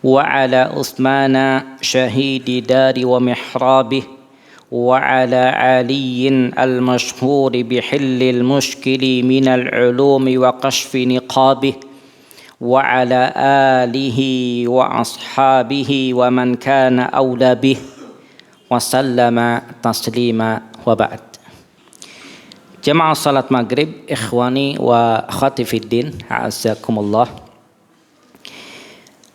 وعلى عثمان شهيد دار ومحرابه وعلى علي المشهور بحل المشكل من العلوم وكشف نقابه وعلى آله وأصحابه ومن كان أولى به وسلم تسليما وبعد. Jamaah salat maghrib, ikhwani wa akhwati fiddin, a'azzakumullah.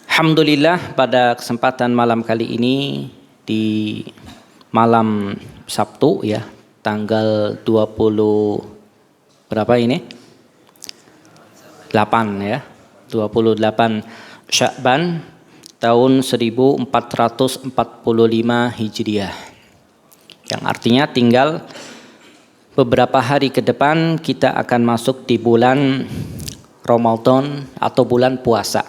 Alhamdulillah, pada kesempatan malam kali ini di malam Sabtu ya, tanggal 20 berapa ini? 8 ya. 28 Sya'ban tahun 1445 Hijriah. Yang artinya tinggal beberapa hari ke depan kita akan masuk di bulan Ramadan atau bulan puasa.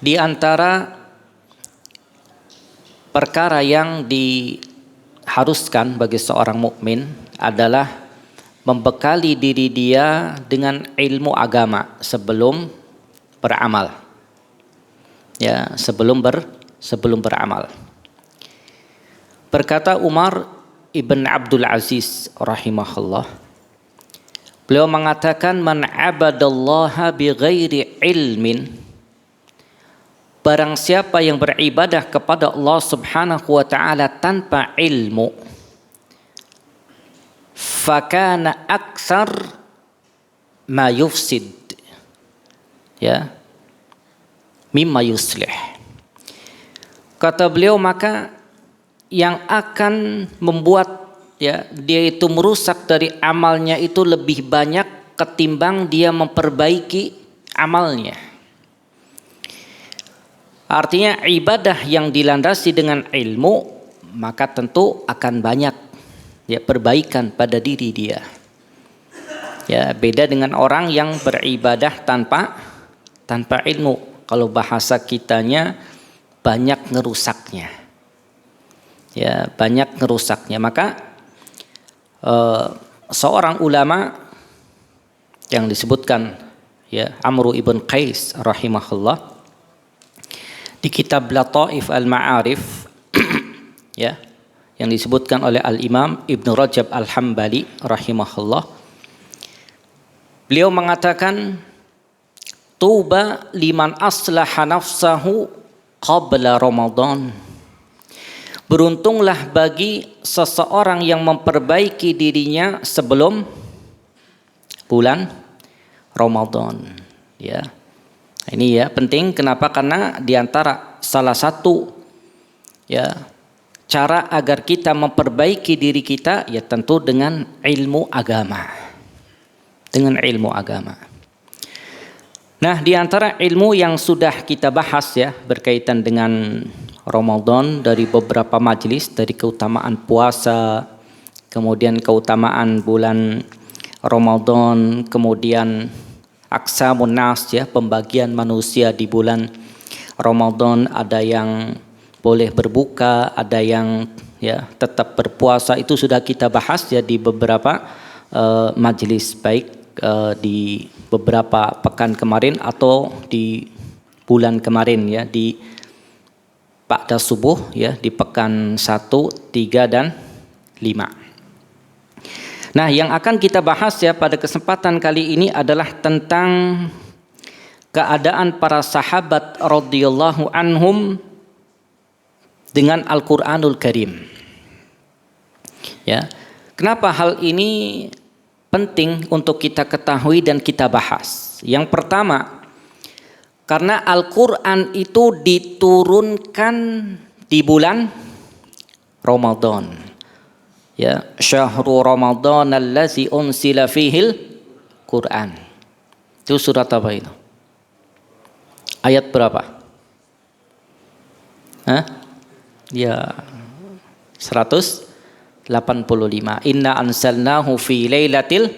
Di antara perkara yang diharuskan bagi seorang mukmin adalah membekali diri dia dengan ilmu agama sebelum beramal. Ya, sebelum beramal. Berkata Umar Ibn Abdul Aziz rahimahullah, beliau mengatakan, man abadallaha bighairi ilmin, barang siapa yang beribadah kepada Allah subhanahu wa ta'ala tanpa ilmu, fakana aksar ma yufsid, ya, mimma yuslih. Kata beliau, maka yang akan membuat ya dia itu merusak dari amalnya itu lebih banyak ketimbang dia memperbaiki amalnya. Artinya ibadah yang dilandasi dengan ilmu maka tentu akan banyak ya perbaikan pada diri dia. Ya, beda dengan orang yang beribadah tanpa ilmu. Kalau bahasa kitanya banyak ngerusaknya. Ya, banyak ngerusaknya. Maka seorang ulama yang disebutkan ya Amru ibn Qais rahimahullah di kitab Lataif al-Ma'arif ya yang disebutkan oleh Al-Imam Ibnu Rajab Al-Hambali rahimahullah, beliau mengatakan, tuba liman aslaha nafsahu qabla Ramadan. Beruntunglah bagi seseorang yang memperbaiki dirinya sebelum bulan Ramadan. Ya, ini ya penting. Kenapa? Karena diantara salah satu ya cara agar kita memperbaiki diri kita ya tentu dengan ilmu agama. Dengan ilmu agama. Nah, diantara ilmu yang sudah kita bahas ya berkaitan dengan Ramadan dari beberapa majelis, dari keutamaan puasa, kemudian keutamaan bulan Ramadan, kemudian aqsamun nas ya, pembagian manusia di bulan Ramadan, ada yang boleh berbuka, ada yang ya tetap berpuasa, itu sudah kita bahas ya di beberapa majelis, baik di beberapa pekan kemarin atau di bulan kemarin ya, di Ba'da subuh ya, di pekan 1, 3 dan 5. Nah, yang akan kita bahas ya pada kesempatan kali ini adalah tentang keadaan para sahabat radhiyallahu anhum dengan Al-Qur'anul Karim. Ya. Kenapa hal ini penting untuk kita ketahui dan kita bahas? Yang pertama, karena Al-Quran itu diturunkan di bulan Ramadan. Ya, syahrul Ramadan allazi unsila fihil Quran. Itu surat apa itu? Ayat berapa? Ya, 185. Inna ansalnahu fi lailatul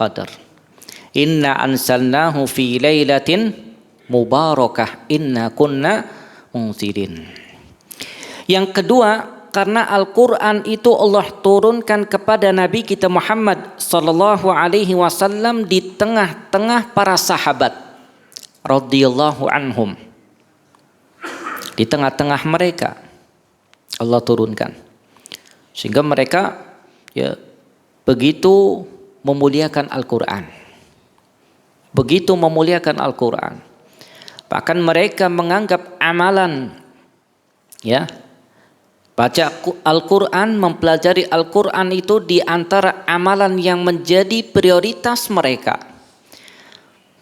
qadar. Inna ansalnahu fi lailatin mubarakah inna kunna munzirin. Yang kedua, karena Al-Quran itu Allah turunkan kepada Nabi kita Muhammad sallallahu alaihi wasallam di tengah-tengah para sahabat radhiyallahu anhum. Di tengah-tengah mereka Allah turunkan, sehingga mereka ya begitu memuliakan Al-Quran, begitu memuliakan Al-Quran. Bahkan mereka menganggap amalan ya baca Al-Quran, mempelajari Al-Quran itu di antara amalan yang menjadi prioritas mereka.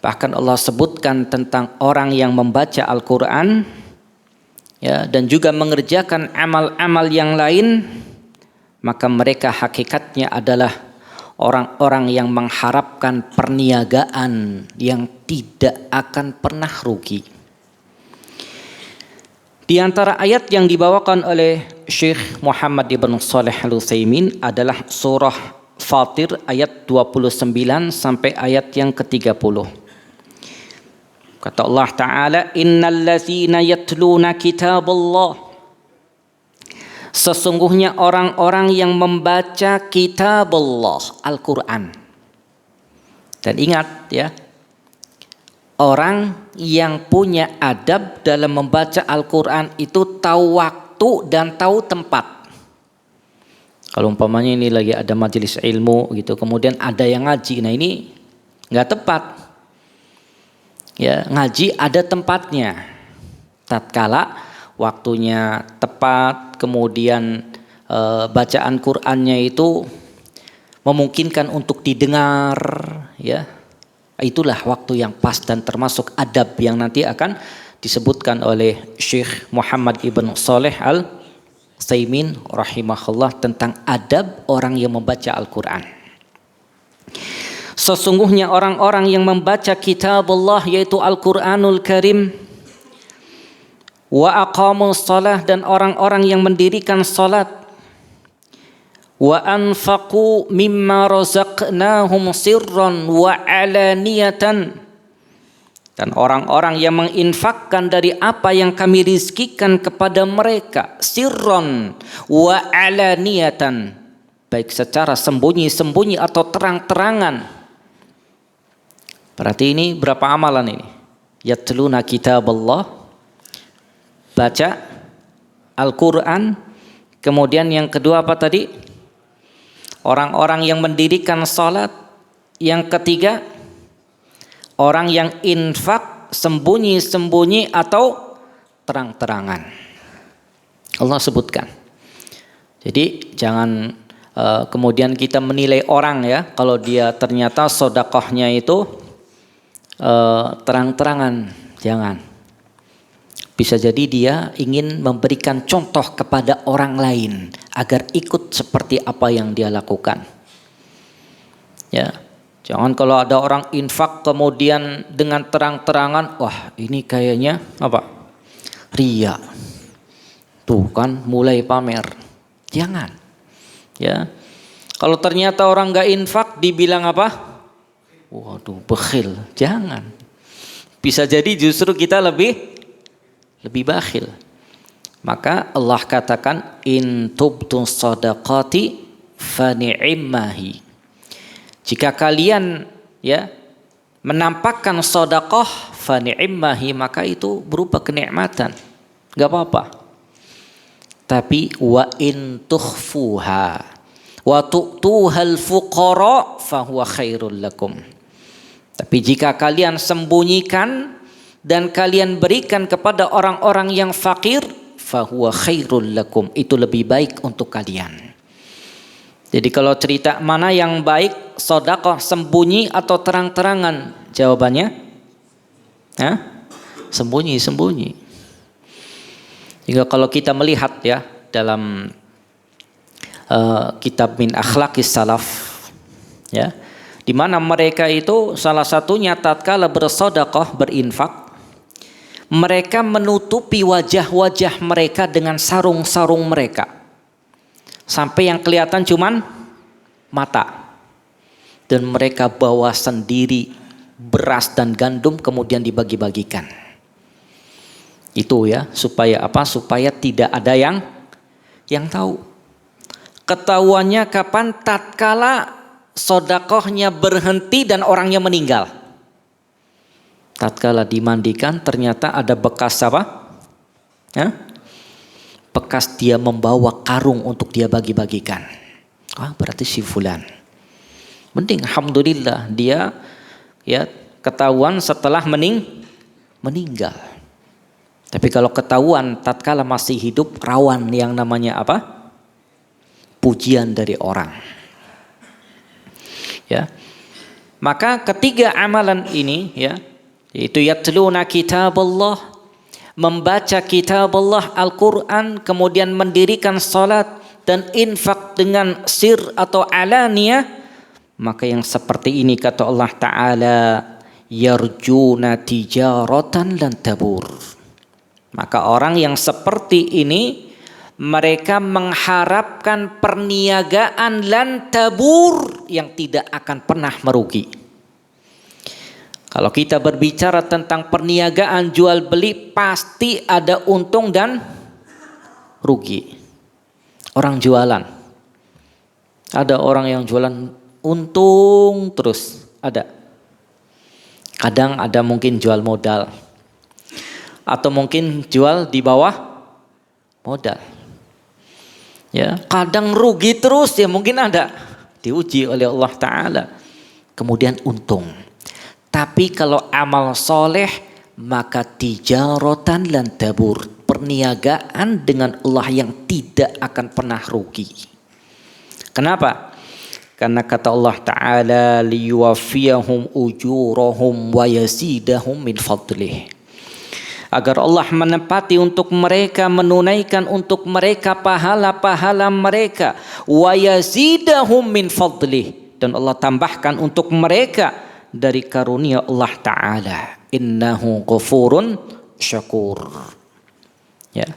Bahkan Allah sebutkan tentang orang yang membaca Al-Quran ya, dan juga mengerjakan amal-amal yang lain, maka mereka hakikatnya adalah orang-orang yang mengharapkan perniagaan yang tidak akan pernah rugi. Di antara ayat yang dibawakan oleh Syekh Muhammad ibn Shalih Al-Utsaimin adalah surah Fatir ayat 29 sampai ayat yang ke-30. Kata Allah Ta'ala, innal ladzina yatluna kitaballah, sesungguhnya orang-orang yang membaca kitab Allah, Al-Quran. Dan ingat ya, orang yang punya adab dalam membaca Al-Quran itu tahu waktu dan tahu tempat. Kalau umpamanya ini lagi ada majelis ilmu gitu, kemudian ada yang ngaji, nah ini nggak tepat. Ya, ngaji ada tempatnya. Tatkala waktunya tepat, kemudian bacaan Qur'annya itu memungkinkan untuk didengar, ya. Itulah waktu yang pas dan termasuk adab yang nanti akan disebutkan oleh Syekh Muhammad ibn Shalih Al-Utsaimin rahimahullah tentang adab orang yang membaca Al-Quran. Sesungguhnya orang-orang yang membaca kitab Allah yaitu Al-Quranul Karim, wa aqamus shalah, dan orang-orang yang mendirikan salat, wa anfaqu mimma razaqnahum sirran wa alaniyatan, dan orang-orang yang menginfakkan dari apa yang kami rizkikan kepada mereka sirran wa alaniyatan, baik secara sembunyi-sembunyi atau terang-terangan. Berarti ini berapa amalan ini? Yatluna kitaballah, baca Al-Quran. Kemudian yang kedua apa tadi? Orang-orang yang mendirikan salat. Yang ketiga, orang yang infak sembunyi-sembunyi atau terang-terangan. Allah sebutkan. Jadi jangan kemudian kita menilai orang ya, kalau dia ternyata sedekahnya itu terang-terangan, jangan. Bisa jadi dia ingin memberikan contoh kepada orang lain agar ikut seperti apa yang dia lakukan. Ya, jangan kalau ada orang infak kemudian dengan terang-terangan, wah ini kayaknya apa? Ria. Tuh kan mulai pamer. Jangan. Ya. Kalau ternyata orang enggak infak dibilang apa? Waduh, bakhil. Jangan. Bisa jadi justru kita lebih bakhil. Maka Allah katakan in tubtum shadaqati fa ni'mahi. Jika kalian ya menampakkan sedekah fa ni'mahi, maka itu berupa kenikmatan. Enggak apa-apa. Tapi wa in tukhfuha wa tu'tuhal fuqara fa huwa khairul lakum. Tapi jika kalian sembunyikan dan kalian berikan kepada orang-orang yang fakir, fahuwa khairul lakum, itu lebih baik untuk kalian. Jadi kalau cerita mana yang baik, sedekah sembunyi atau terang-terangan? Jawabannya, sembunyi-sembunyi. Hingga kalau kita melihat ya dalam kitab Min Akhlaqis Salaf, ya, di mana mereka itu salah satunya tatkala bersedekah, berinfak, mereka menutupi wajah-wajah mereka dengan sarung-sarung mereka. Sampai yang kelihatan cuman mata. Dan mereka bawa sendiri beras dan gandum kemudian dibagi-bagikan. Itu ya, supaya apa? Supaya tidak ada yang tahu. Ketahuannya kapan? Tatkala sedekahnya berhenti dan orangnya meninggal. Tatkala dimandikan ternyata ada bekas apa? Ya? Bekas dia membawa karung untuk dia bagi-bagikan. Berarti si fulan. Mending alhamdulillah dia ya ketahuan setelah meninggal. Tapi kalau ketahuan tatkala masih hidup, rawan yang namanya apa? Pujian dari orang. Ya. Maka ketiga amalan ini ya, yaitu yatluna kitaballah, membaca kitab Allah Al-Quran, kemudian mendirikan salat dan infak dengan sir atau alaniyah, maka yang seperti ini kata Allah Ta'ala, yarjuna tijaratan lan tabur. Maka orang yang seperti ini, mereka mengharapkan perniagaan lan tabur yang tidak akan pernah merugi. Kalau kita berbicara tentang perniagaan jual beli, pasti ada untung dan rugi. Orang jualan, ada orang yang jualan untung terus, ada. Kadang ada mungkin jual modal, atau mungkin jual di bawah modal. Ya, kadang rugi terus ya, mungkin ada, diuji oleh Allah Ta'ala, kemudian untung. Tapi kalau amal soleh, maka tijaratan lan tabur, perniagaan dengan Allah yang tidak akan pernah rugi. Kenapa? Karena kata Allah Ta'ala, liyuwafiyahum ujurahum wa yazidahum min fadlih. Agar Allah menepati untuk mereka, menunaikan untuk mereka pahala-pahala mereka, wa yazidahum min fadlih, dan Allah tambahkan untuk mereka dari karunia Allah Ta'ala. Innahu ghafurun syakur. Ya.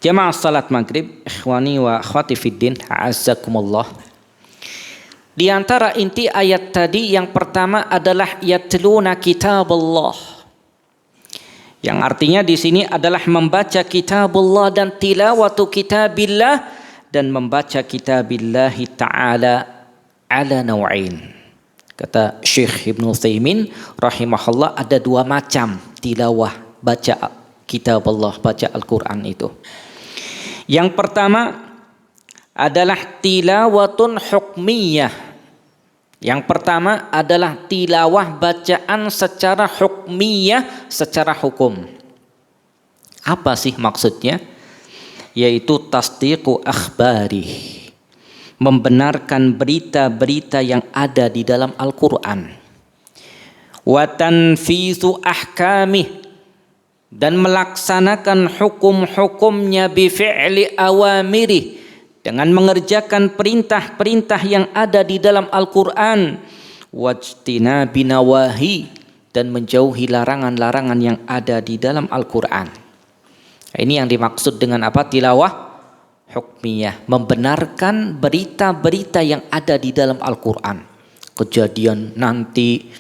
Jamaah salat maghrib, ikhwani wa akhwati fiddin, a'azzakumullah. Di antara inti ayat tadi yang pertama adalah yatluna kitabullah, yang artinya di sini adalah membaca kitabullah dan tilawatu kitabillah, dan membaca kitabillah Ta'ala ala naw'ain. Kata Syekh Ibnu Utsaimin rahimahullah, ada dua macam tilawah, baca kitab Allah, baca Al-Quran itu. Yang pertama adalah tilawatun hukmiyah. Yang pertama adalah tilawah bacaan secara hukmiyah, secara hukum. Apa sih maksudnya? Yaitu tasdiqu akhbarih, membenarkan berita-berita yang ada di dalam Al-Quran. Wa tanfizu ahkamih, dan melaksanakan hukum-hukumnya bi fi'li awamirih, dengan mengerjakan perintah-perintah yang ada di dalam Al-Quran. Wajtinabi nawahi, dan menjauhi larangan-larangan yang ada di dalam Al-Quran. Ini yang dimaksud dengan apa? Tilawah hukmiyah, membenarkan berita-berita yang ada di dalam Al-Quran. Kejadian nanti,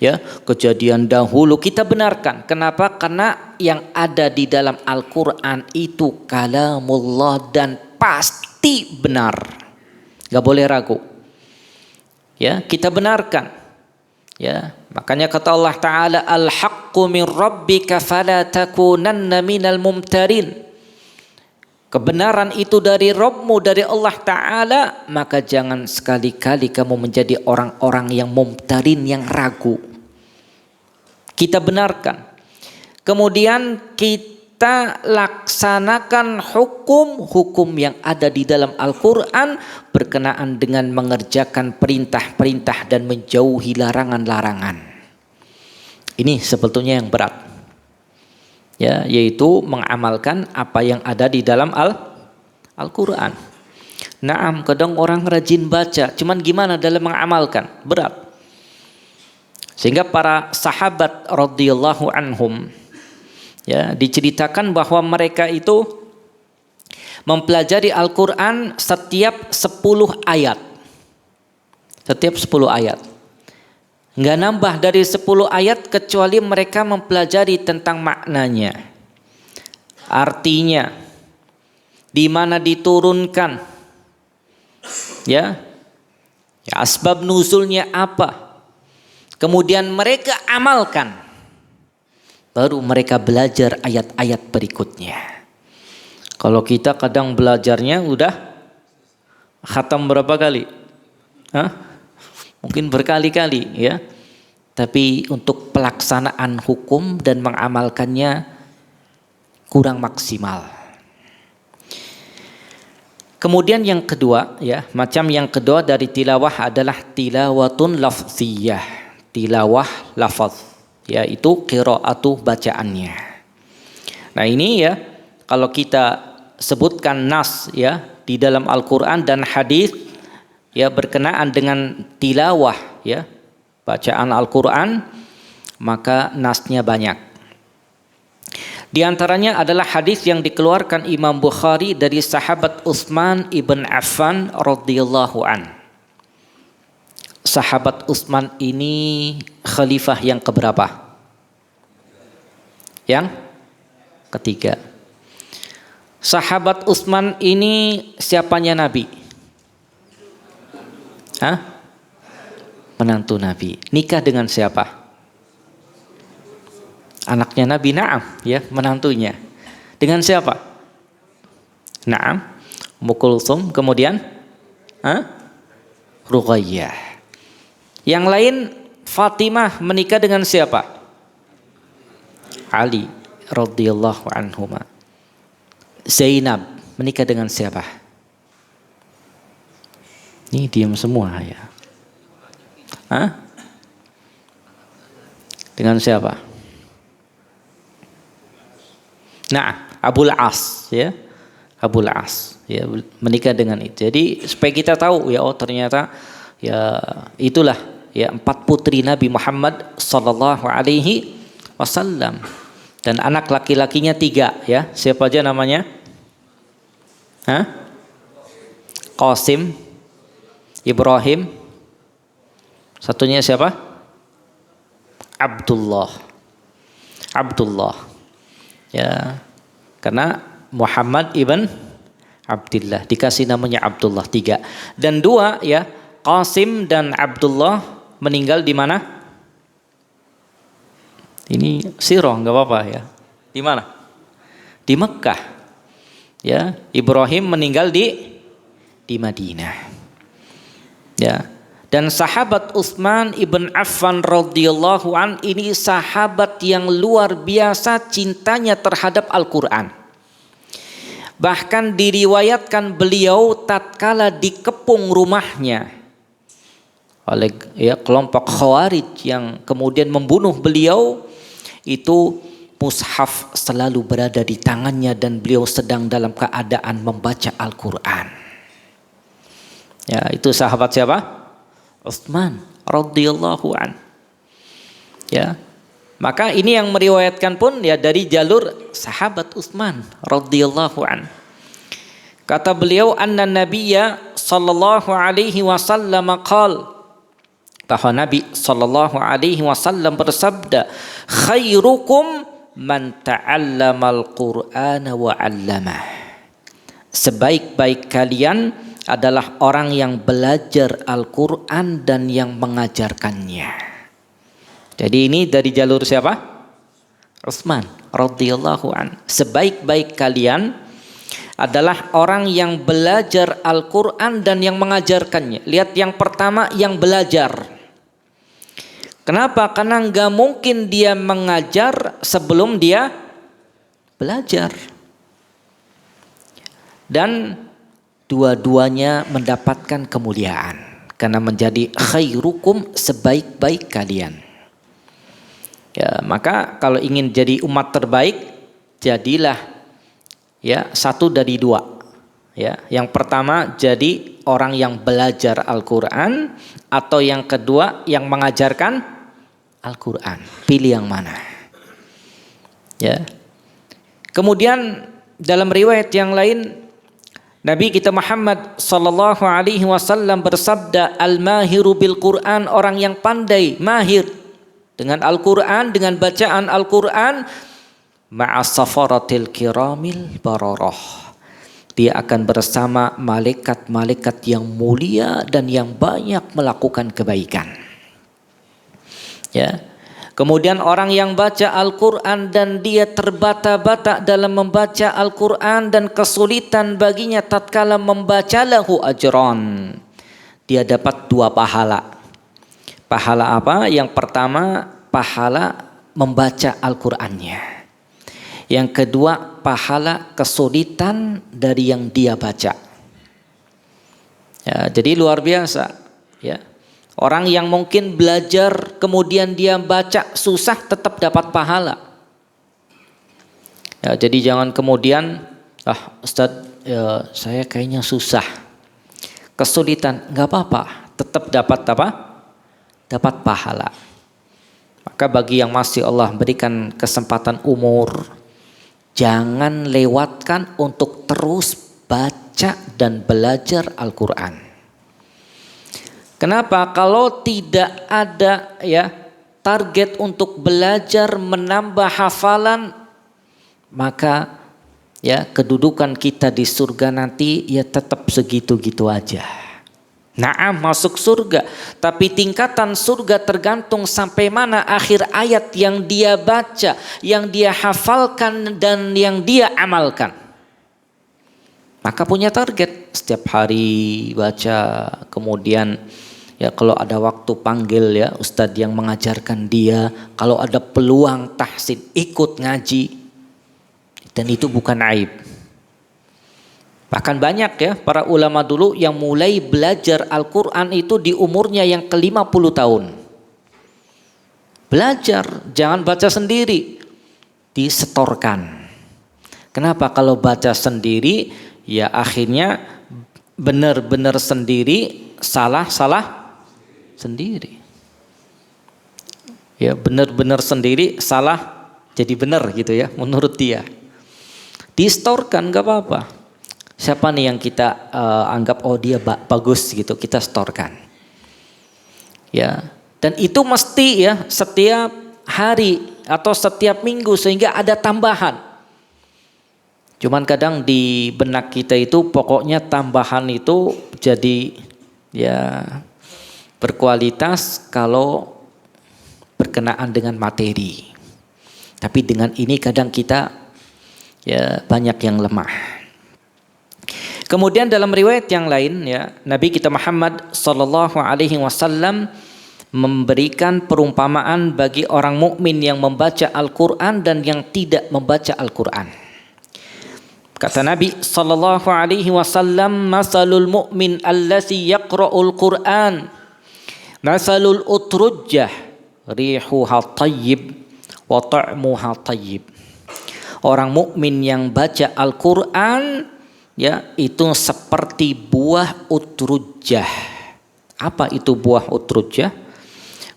ya, kejadian dahulu kita benarkan. Kenapa? Karena yang ada di dalam Al-Quran itu kalamullah dan pasti benar, gak boleh ragu. Ya, kita benarkan. Ya, makanya kata Allah Ta'ala, al-haqqu min rabbika fala takunanna minal mumtarin. Kebenaran itu dari Rabbmu, dari Allah Ta'ala, maka jangan sekali-kali kamu menjadi orang-orang yang mumtarin, yang ragu. Kita benarkan. Kemudian kita laksanakan hukum-hukum yang ada di dalam Al-Quran berkenaan dengan mengerjakan perintah-perintah dan menjauhi larangan-larangan. Ini sebetulnya yang berat. Ya, yaitu mengamalkan apa yang ada di dalam Al-Quran. Naam, kadang orang rajin baca, cuman gimana dalam mengamalkan? Berat. Sehingga para sahabat radhiyallahu anhum, ya, diceritakan bahwa mereka itu mempelajari Al-Quran setiap 10 ayat. Setiap 10 ayat. Nggak nambah dari 10 ayat kecuali mereka mempelajari tentang maknanya, artinya, di mana diturunkan, ya asbab nuzulnya apa, kemudian mereka amalkan. baru mereka belajar ayat-ayat berikutnya. Kalau kita kadang belajarnya udah khatam berapa kali? Mungkin berkali-kali ya. Tapi untuk pelaksanaan hukum dan mengamalkannya kurang maksimal. Kemudian yang kedua ya, macam yang kedua dari tilawah adalah tilawatun lafziyah, tilawah lafaz, yaitu qiraatu bacaannya. Nah ini ya, kalau kita sebutkan nas ya di dalam Al-Qur'an dan hadis ya berkenaan dengan tilawah ya, bacaan Al-Qur'an, maka nasnya banyak. Di antaranya adalah hadis yang dikeluarkan Imam Bukhari dari sahabat Utsman ibn Affan radhiyallahu an. Sahabat Utsman ini khalifah yang keberapa? Yang ketiga. Sahabat Utsman ini siapanya Nabi? Menantu Nabi. Nikah dengan siapa? Anaknya Nabi, na'am ya, menantunya. Dengan siapa? Na'am, Ummu Kulsum, kemudian Ruqayyah. Yang lain Fatimah menikah dengan siapa? Ali radhiyallahu anhuma. Zainab menikah dengan siapa? Ini diam semua ya. Dengan siapa? Nah, Abul As ya. Abul As ya, menikah dengan itu. Jadi supaya kita tahu ya, oh ternyata ya itulah ya 4 putri Nabi Muhammad sallallahu alaihi wasallam, dan anak laki-lakinya 3 ya. Siapa aja namanya? Qasim, Ibrahim, satunya siapa? Abdullah. Ya, karena Muhammad ibn Abdullah dikasih namanya Abdullah 3. Dan 2 ya, Qasim dan Abdullah meninggal di mana? Ini sirah nggak apa-apa ya. Di mana? Di Mekah. Ya, Ibrahim meninggal di Madinah. Ya. Dan sahabat Utsman ibn Affan radhiyallahu an ini sahabat yang luar biasa cintanya terhadap Al-Quran. Bahkan diriwayatkan beliau tatkala dikepung rumahnya oleh ya kelompok Khawarij yang kemudian membunuh beliau, itu mushaf selalu berada di tangannya dan beliau sedang dalam keadaan membaca Al-Quran. Ya, itu sahabat siapa? Utsman radhiyallahu an. Ya. Maka ini yang meriwayatkan pun ya dari jalur sahabat Utsman radhiyallahu an. Kata beliau, anna nabiyya sallallahu alaihi wasallam qala, bahwa Nabi sallallahu alaihi wasallam bersabda, khairukum man ta'allamal qur'ana wa 'allamah. Sebaik-baik kalian adalah orang yang belajar Al-Quran dan yang mengajarkannya. Jadi ini dari jalur siapa? Utsman radhiyallahu an. Sebaik-baik kalian adalah orang yang belajar Al-Quran dan yang mengajarkannya. Lihat yang pertama, yang belajar. Kenapa? Karena nggak mungkin dia mengajar sebelum dia belajar. Dan dua-duanya mendapatkan kemuliaan karena menjadi khairukum, sebaik-baik kalian. Ya, maka kalau ingin jadi umat terbaik, jadilah ya 1 dari 2. Ya, yang pertama jadi orang yang belajar Al-Qur'an, atau yang kedua yang mengajarkan Al-Qur'an. Pilih yang mana? Ya. Kemudian dalam riwayat yang lain, Nabi kita Muhammad sallallahu alaihi wasallam bersabda, al-mahiru bil Qur'an, orang yang pandai, mahir dengan Al-Qur'an, dengan bacaan Al-Qur'an, ma'as safaratil kiramil bararah. Dia akan bersama malaikat-malaikat yang mulia dan yang banyak melakukan kebaikan. Ya. Kemudian orang yang baca Al-Quran dan dia terbata-bata dalam membaca Al-Quran dan kesulitan baginya tatkala membaca, lahu ajran. Dia dapat 2 pahala. Pahala apa? Yang pertama, pahala membaca Al-Qur'annya. Yang kedua, pahala kesulitan dari yang dia baca. Ya, jadi luar biasa, ya. Orang yang mungkin belajar kemudian dia baca susah tetap dapat pahala. Ya, jadi jangan kemudian, Ustadz, ya, saya kayaknya susah, kesulitan, nggak apa-apa, tetap dapat apa? Dapat pahala. Maka bagi yang masih Allah berikan kesempatan umur, jangan lewatkan untuk terus baca dan belajar Al-Quran. Kenapa? Kalau tidak ada ya target untuk belajar menambah hafalan, maka ya kedudukan kita di surga nanti ya tetap segitu-gitu aja. Naam, masuk surga, tapi tingkatan surga tergantung sampai mana akhir ayat yang dia baca, yang dia hafalkan dan yang dia amalkan. Maka punya target setiap hari baca, kemudian ya kalau ada waktu panggil ya ustadz yang mengajarkan dia, kalau ada peluang tahsin ikut ngaji, dan itu bukan aib. Bahkan banyak ya para ulama dulu yang mulai belajar Al-Quran itu di umurnya yang ke-50 tahun. Belajar, jangan baca sendiri, disetorkan. Kenapa? Kalau baca sendiri ya akhirnya benar-benar sendiri, salah sendiri. Ya benar-benar sendiri, salah jadi benar gitu ya menurut dia. Disetorkan gak apa-apa. Siapa nih yang kita anggap oh dia bagus gitu, kita setorkan. Ya, dan itu mesti ya setiap hari atau setiap minggu sehingga ada tambahan. Cuman kadang di benak kita itu pokoknya tambahan itu jadi ya berkualitas kalau berkenaan dengan materi. Tapi dengan ini kadang kita ya banyak yang lemah. Kemudian dalam riwayat yang lain ya Nabi kita Muhammad sallallahu alaihi wasallam memberikan perumpamaan bagi orang mukmin yang membaca Al-Qur'an dan yang tidak membaca Al-Qur'an. Kata Nabi sallallahu alaihi wasallam, "Masalul mu'min allazi yaqra'ul Qur'an, masalul utrujjah, rihuha thayyib wa ta'muha thayyib." Orang mukmin yang baca Al-Qur'an ya itu seperti buah utrujjah. Apa itu buah utrujjah?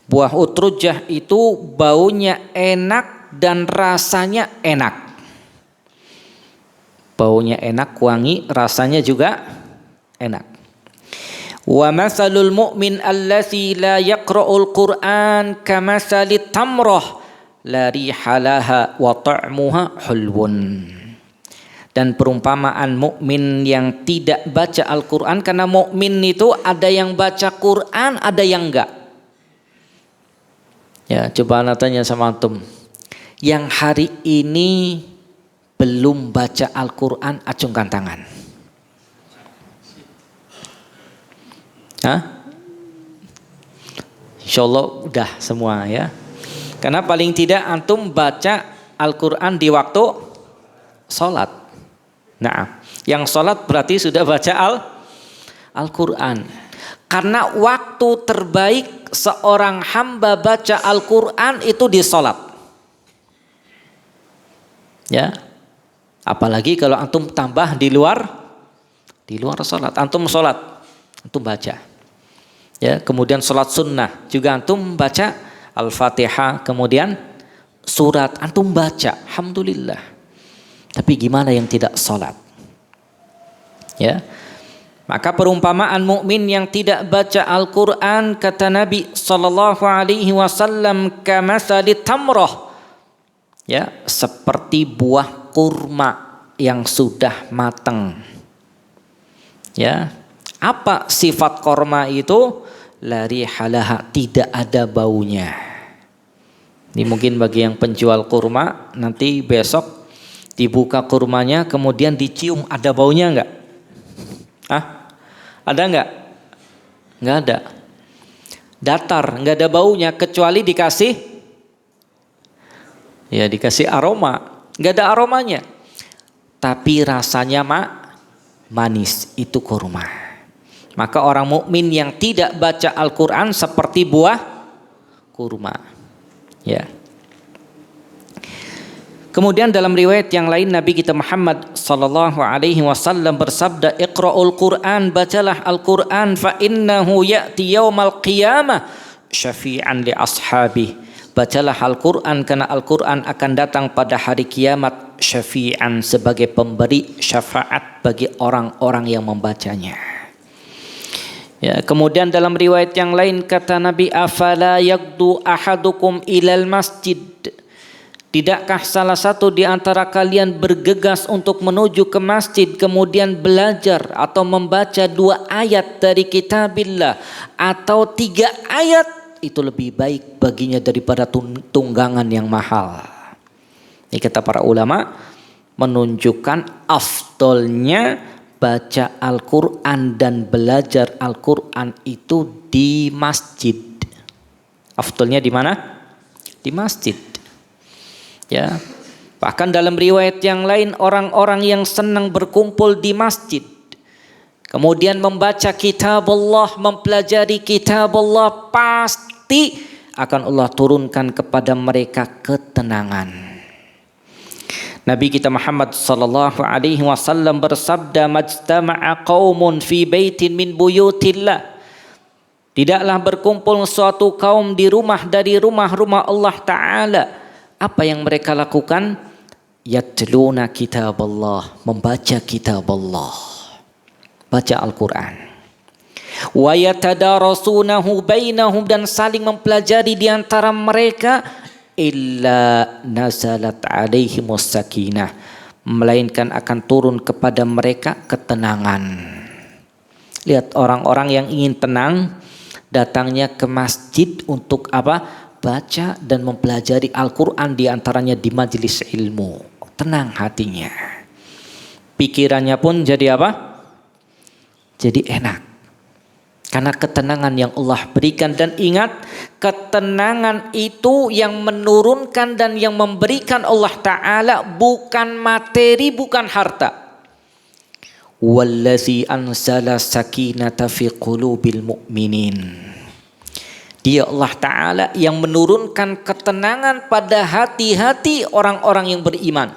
Buah utrujjah itu baunya enak dan rasanya enak. Baunya enak, wangi, rasanya juga enak. Wa masalul mu'min allazi la yaqra'ul Qur'an kamasalit tamrah la rihalaha wa ta'muha hulwun. Dan perumpamaan mukmin yang tidak baca Al-Quran, karena mukmin itu ada yang baca Quran, ada yang enggak. Ya, coba anda tanya sama antum, yang hari ini belum baca Al-Quran, acungkan tangan. Hah? Insyaallah udah semua ya. Karena paling tidak antum baca Al-Quran di waktu sholat. Nah, yang sholat berarti sudah baca Al-Quran. Karena waktu terbaik seorang hamba baca Al-Quran itu di sholat. Ya, apalagi kalau antum tambah di luar sholat. Antum sholat, antum baca. Ya, kemudian sholat sunnah juga antum baca Al-Fatihah, kemudian surat antum baca. Alhamdulillah. Tapi gimana yang tidak salat? Ya. Maka perumpamaan mukmin yang tidak baca Al-Qur'an, kata Nabi sallallahu alaihi wasallam, kamasalit tamrah. Ya, seperti buah kurma yang sudah matang. Ya. Apa sifat kurma itu? La rihalaha, tidak ada baunya. Ini mungkin bagi yang penjual kurma, nanti besok dibuka kurmanya kemudian dicium, ada baunya enggak? Ada enggak? Enggak ada. Datar, enggak ada baunya kecuali dikasih aroma. Enggak ada aromanya. Tapi rasanya manis, itu kurma. Maka orang mukmin yang tidak baca Al-Qur'an seperti buah kurma. Ya. Kemudian dalam riwayat yang lain Nabi kita Muhammad sallallahu alaihi wasallam bersabda, "Iqra'ul Qur'an, bacalah Al-Qur'an, fa innahu ya'ti yaumal qiyamah syafi'an li ashabi." Bacalah Al-Qur'an karena Al-Qur'an akan datang pada hari kiamat syafi'an, sebagai pemberi syafaat bagi orang-orang yang membacanya. Ya, kemudian dalam riwayat yang lain kata Nabi, "Afala yaqdu ahadukum ilal masjid?" Tidakkah salah satu di antara kalian bergegas untuk menuju ke masjid kemudian belajar atau membaca 2 ayat dari kitabillah atau 3 ayat, itu lebih baik baginya daripada tunggangan yang mahal. Ini kata para ulama menunjukkan afdolnya baca Al-Quran dan belajar Al-Quran itu di masjid. Afdolnya di mana? Di masjid. Ya. Bahkan dalam riwayat yang lain, orang-orang yang senang berkumpul di masjid, kemudian membaca kitab Allah, mempelajari kitab Allah, pasti akan Allah turunkan kepada mereka ketenangan. Nabi kita Muhammad sallallahu alaihi wasallam bersabda, "Majtama'a qaumun fi baitin min buyutillah." Tidaklah berkumpul suatu kaum di rumah dari rumah-rumah Allah Ta'ala. Apa yang mereka lakukan? Yatluna kitab Allah, membaca kitab Allah, baca Al-Quran. Wa yatadarasunahu bainahum, dan saling mempelajari di antara mereka. Illa nazalat alaihimus sakinah, melainkan akan turun kepada mereka ketenangan. Lihat, orang-orang yang ingin tenang datangnya ke masjid untuk apa? Baca dan mempelajari Al-Quran, diantaranya di majelis ilmu. Tenang hatinya, pikirannya pun jadi apa? Jadi enak, karena ketenangan yang Allah berikan. Dan ingat, ketenangan itu yang menurunkan dan yang memberikan Allah Ta'ala, bukan materi, bukan harta. Wallazi anzala sakinata fi qulubil mu'minin. Dia Allah Ta'ala yang menurunkan ketenangan pada hati-hati orang-orang yang beriman.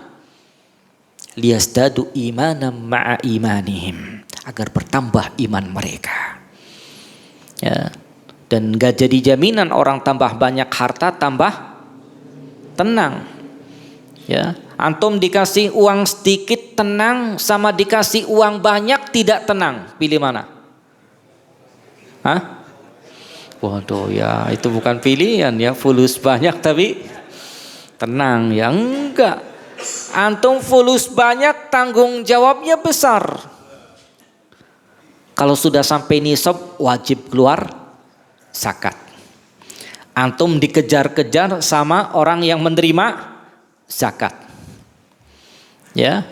Liyazdadu imanan ma'a imanihim, agar bertambah iman mereka. Ya, dan gak jadi jaminan orang tambah banyak harta tambah tenang. Ya, antum dikasih uang sedikit tenang, sama dikasih uang banyak tidak tenang, pilih mana? Waduh, ya itu bukan pilihan ya, fulus banyak tapi tenang ya, enggak. Antum fulus banyak, tanggung jawabnya besar. Kalau sudah sampai nisab, wajib keluar zakat. Antum dikejar-kejar sama orang yang menerima zakat. Ya,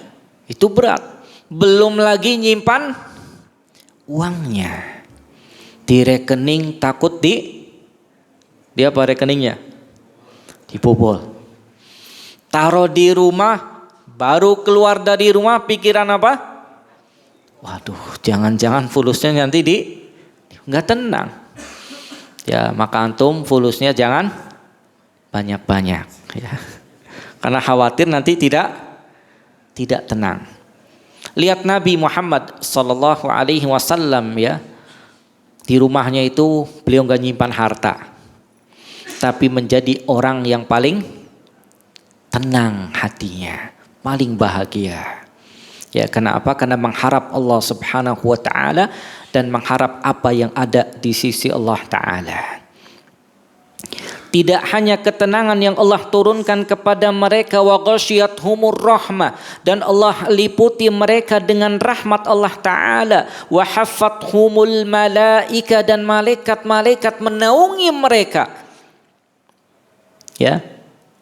itu berat. Belum lagi nyimpan uangnya di rekening, takut di apa rekeningnya? Dibobol. Taruh di rumah, baru keluar dari rumah pikiran apa? Waduh, jangan-jangan fulusnya nanti nggak tenang. Ya, maka antum fulusnya jangan banyak-banyak. Ya. Karena khawatir nanti tidak tenang. Lihat Nabi Muhammad sallallahu alaihi wasallam ya, di rumahnya itu beliau nggak nyimpan harta, tapi menjadi orang yang paling tenang hatinya, paling bahagia. Ya, kenapa? Karena mengharap Allah Subhanahu wa taala dan mengharap apa yang ada di sisi Allah taala. Tidak hanya ketenangan yang Allah turunkan kepada mereka, wa ghasyiyatuhumur rahmah, dan Allah liputi mereka dengan rahmat Allah taala, wa haffathumul malaika, dan malaikat-malaikat menaungi mereka. Ya,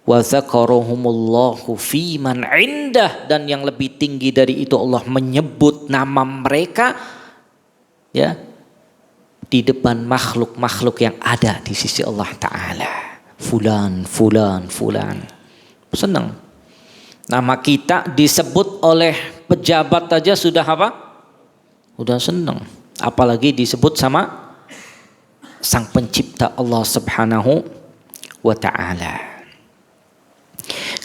wa dzakarahumullahu fi man indah, dan yang lebih tinggi dari itu Allah menyebut nama mereka ya di depan makhluk-makhluk yang ada di sisi Allah Ta'ala. Fulan, fulan, fulan. Senang. Nama kita disebut oleh pejabat aja sudah apa? Udah senang. Apalagi disebut sama Sang Pencipta Allah Subhanahu wa Ta'ala.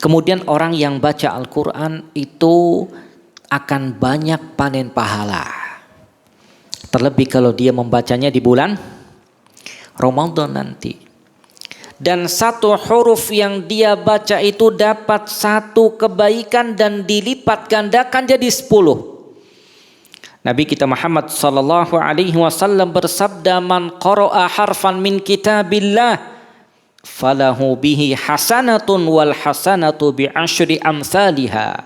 Kemudian orang yang baca Al-Quran itu akan banyak panen pahala. Terlebih kalau dia membacanya di bulan Ramadan nanti. Dan satu huruf yang dia baca itu dapat satu kebaikan dan dilipat gandakan jadi 10. Nabi kita Muhammad sallallahu alaihi wasallam bersabda, "Man qara'a harfan min kitabillah falahu bihi hasanatun wal hasanatu bi asyri amsalha."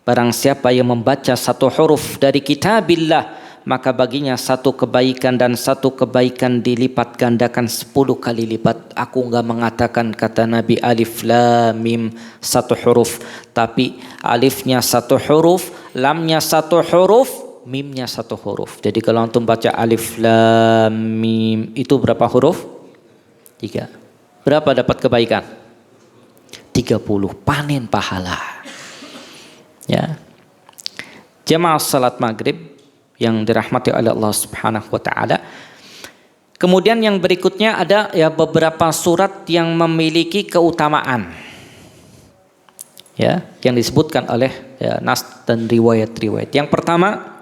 Barang siapa yang membaca satu huruf dari kitabillah, maka baginya satu kebaikan, dan satu kebaikan dilipat gandakan 10 kali lipat. Aku enggak mengatakan kata Nabi alif lam mim satu huruf, tapi alifnya satu huruf, lamnya satu huruf, mimnya satu huruf. Jadi kalau antum baca alif lam mim itu berapa huruf? 3. Berapa dapat kebaikan? 30, panen pahala. Ya. Jemaah salat maghrib yang dirahmati oleh Allah Subhanahu wa Ta'ala. Kemudian yang berikutnya ada ya beberapa surat yang memiliki keutamaan. Ya, yang disebutkan oleh ya, nas dan riwayat-riwayat. Yang pertama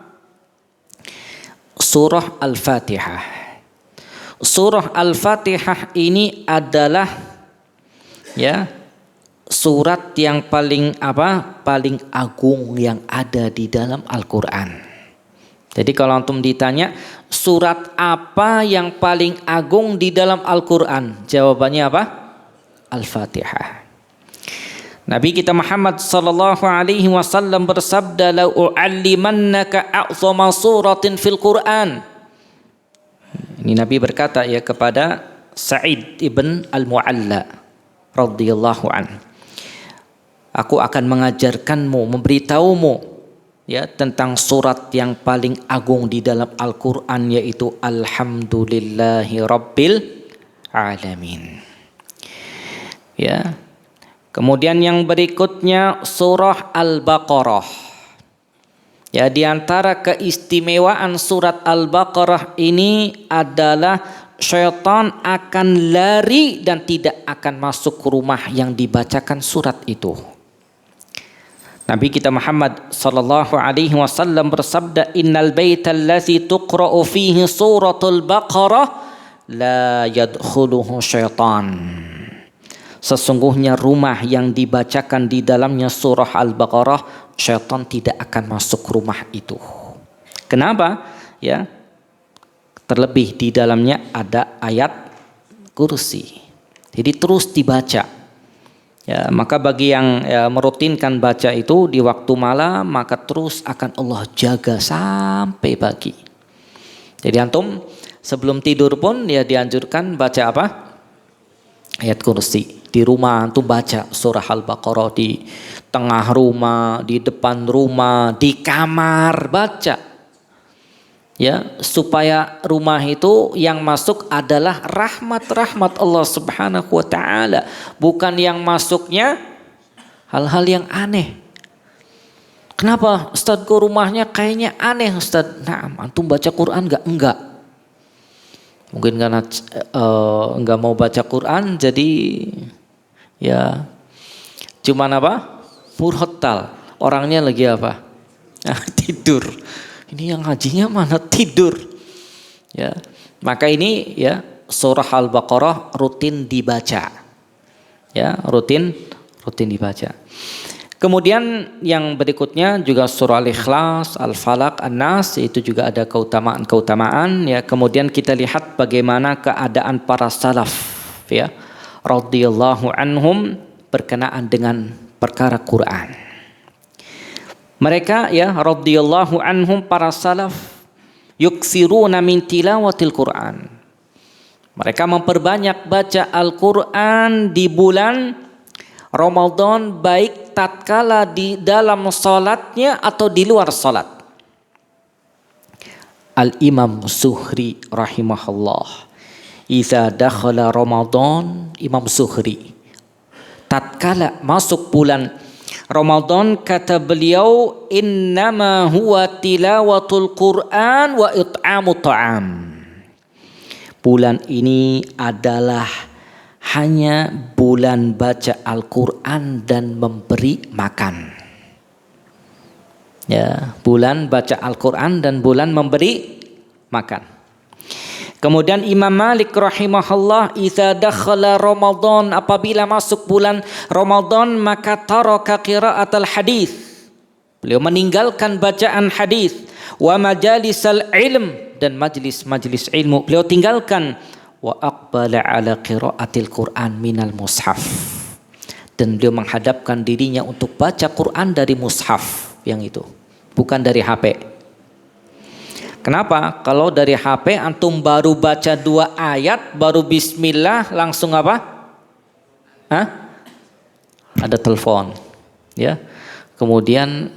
surah Al-Fatihah. Surah Al-Fatihah ini adalah ya surat yang paling agung yang ada di dalam Al-Qur'an. Jadi kalau antum ditanya surat apa yang paling agung di dalam Al-Qur'an, jawabannya apa? Al-Fatihah. Nabi kita Muhammad sallallahu alaihi wasallam bersabda, "La u'allimannaka a'zama suratin fil Qur'an." Ini Nabi berkata ya kepada Sa'id ibn Al-Mu'alla radhiyallahu an. Aku akan mengajarkanmu, memberitahumu ya tentang surat yang paling agung di dalam Al-Qur'an, yaitu Alhamdulillahi Rabbil Alamin. Ya. Kemudian yang berikutnya surah Al-Baqarah. Ya, di antara keistimewaan surat Al-Baqarah ini adalah syaitan akan lari dan tidak akan masuk ke rumah yang dibacakan surat itu. Nabi kita Muhammad sallallahu alaihi wasallam bersabda, "Innal baital ladzi tuqra'u fihi suratul Baqarah la yadkhuluhu syaitan." Sesungguhnya rumah yang dibacakan di dalamnya surah Al-Baqarah, syaitan tidak akan masuk rumah itu. Kenapa? Ya. Terlebih di dalamnya ada ayat kursi. Jadi terus dibaca. Ya, maka bagi yang ya, merutinkan baca itu di waktu malam, maka terus akan Allah jaga sampai pagi. Jadi antum sebelum tidur pun ya dianjurkan baca apa? Ayat kursi. Di rumah antum baca surah Al-Baqarah, di tengah rumah, di depan rumah, di kamar baca. Ya, supaya rumah itu yang masuk adalah rahmat-rahmat Allah Subhanahu wa Ta'ala, bukan yang masuknya hal-hal yang aneh. Kenapa Ustaz, ke rumahnya kayaknya aneh Ustaz? Nah, antum baca Quran enggak? Enggak. Mungkin karena enggak mau baca Quran, jadi ya cuman apa? Murhotal. Orangnya lagi apa? Tidur. Ini yang ngajinya mana tidur. Ya. Maka ini ya surah Al-Baqarah rutin dibaca. Ya, rutin dibaca. Kemudian yang berikutnya juga surah Al-Ikhlas, Al-Falaq, An-Nas, itu juga ada keutamaan ya. Kemudian kita lihat bagaimana keadaan para salaf ya radhiyallahu anhum berkenaan dengan perkara Quran. Mereka ya radhiyallahu anhum para salaf yukthiruna min tilawatil Quran. Mereka memperbanyak baca Al-Quran di bulan Ramadan baik tatkala di dalam salatnya atau di luar salat. Al-Imam Zuhri rahimahullah, idza dakhala Ramadan, Imam Zuhri, tatkala masuk bulan Ramadan, kata beliau, innama huwa tilawatul Quran wa it'amu ta'am. Bulan ini adalah hanya bulan baca Al-Quran dan memberi makan. Ya, bulan baca Al-Quran dan bulan memberi makan. Kemudian Imam Malik rahimahullah, idza dakhala Ramadan, apabila masuk bulan Ramadan, maka taraka qiraatal hadis. Beliau meninggalkan bacaan hadis, wa majalisal ilm, dan majlis-majlis ilmu beliau tinggalkan, wa aqbala ala qiraatil Quran minal mushaf, dan beliau menghadapkan dirinya untuk baca Quran dari mushaf yang itu, bukan dari HP. Kenapa? Kalau dari HP antum baru baca 2 ayat, baru bismillah langsung apa? Ada telepon, ya. Kemudian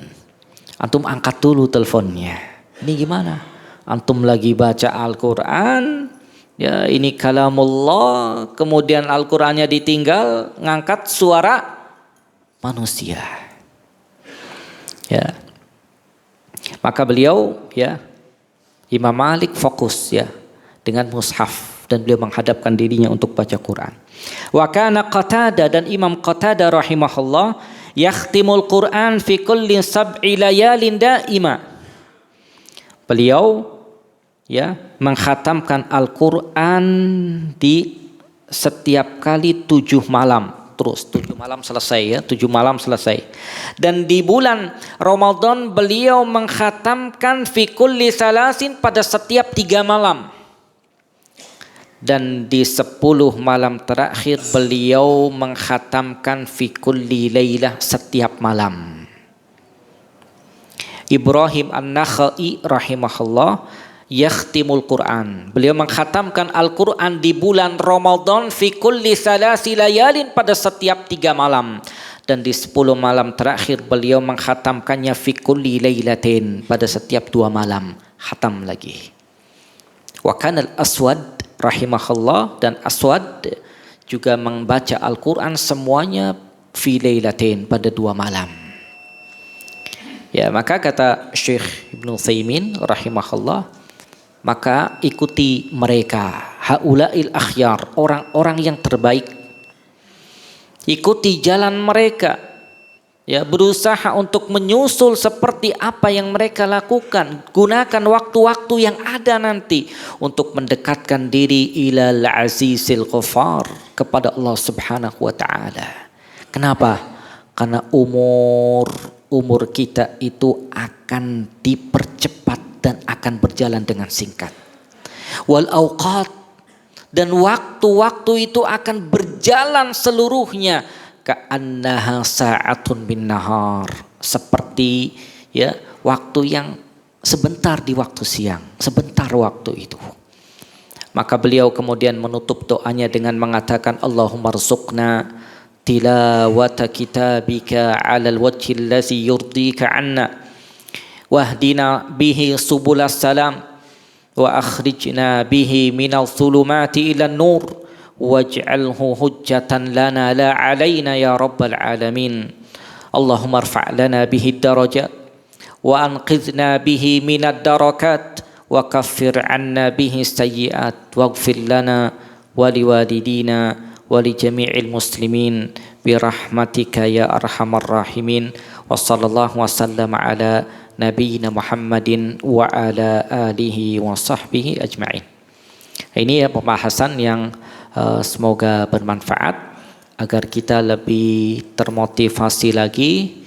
antum angkat dulu teleponnya. Ini gimana? Antum lagi baca Al-Quran, ya, ini kalamullah, kemudian Al-Qurannya ditinggal, ngangkat suara manusia. Ya. Maka beliau, ya, Imam Malik fokus, ya, dengan mushaf, dan beliau menghadapkan dirinya untuk baca Quran. Wa kana Qatadah, dan Imam Qatadah rahimahullah, yakhtimul Quran fi kulli sab'i layalin daima. Beliau, ya, mengkhatamkan Al-Quran di setiap kali 7 malam, terus 7 malam selesai, ya, 7 malam selesai. Dan di bulan Ramadan beliau mengkhatamkan fi kulli salasin, pada setiap 3 malam. Dan di 10 malam terakhir beliau mengkhatamkan fi kulli lailah, setiap malam. Ibrahim An-Nakhai rahimahullah, yakhtimul Quran, beliau mengkhatamkan Al-Quran di bulan Ramadan fi kulli salasi layalin, pada setiap 3 malam. Dan di 10 malam terakhir beliau mengkhatamkannya fi kulli lailatin, pada setiap 2 malam khatam lagi. Wa kana al-Aswad rahimahullah, dan Aswad juga membaca Al-Quran semuanya fi lailatin, pada 2 malam. Ya, maka kata Syekh Ibnu Utsaimin rahimahullah, maka ikuti mereka, haulail akhyar, orang-orang yang terbaik. Ikuti jalan mereka, ya, berusaha untuk menyusul seperti apa yang mereka lakukan. Gunakan waktu-waktu yang ada nanti untuk mendekatkan diri ilal azizil ghafar, kepada Allah Subhanahu wa taala. Kenapa? Karena umur kita itu akan dipercepat dan akan berjalan dengan singkat. Wal auqat, dan waktu-waktu itu akan berjalan seluruhnya, ka'annaha sa'atun bin nahar, seperti, ya, waktu yang sebentar di waktu siang, sebentar waktu itu. Maka beliau kemudian menutup doanya dengan mengatakan, Allahumma rzuqna tilawata kitabika 'alal wajhi allazi yurdika 'anna, wahdina bihi subulas salam, wa akhrijna bihi minal dhulumati ilan nur, waj'alhu hujjatan lana la 'alaina ya rabbal alamin. Allahumma irfa' lana bihi darajat, wa anqidhna bihi minad darakat, wa kaffir 'anna bihi sayyi'at, waghfir lana wa liwalidina wa li jami'il muslimin birahmatika ya arhamar rahimin. Wa sallallahu wa sallama ala nabiyyina Muhammadin wa ala alihi wa sahbihi ajma'in. Ini ya pembahasan yang semoga bermanfaat agar kita lebih termotivasi lagi,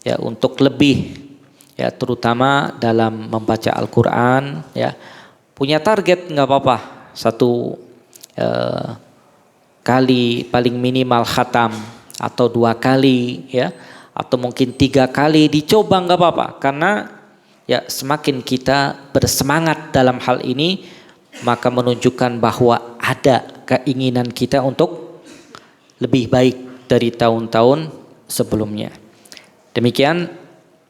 ya, untuk lebih, ya, terutama dalam membaca Al-Quran, ya. Punya target nggak apa-apa, 1 kali paling minimal khatam, atau 2 kali, ya, atau mungkin 3 kali, dicoba nggak apa-apa. Karena, ya, semakin kita bersemangat dalam hal ini, maka menunjukkan bahwa ada keinginan kita untuk lebih baik dari tahun-tahun sebelumnya. Demikian,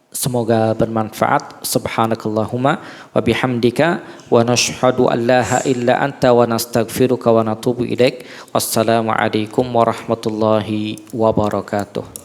semoga bermanfaat. Subhanakallahumma wa bihamdika wa nashhadu an la ilaha illa anta wa nastaghfiruka wa natubu ilaik. Wassalamu alaikum warahmatullahi wabarakatuh.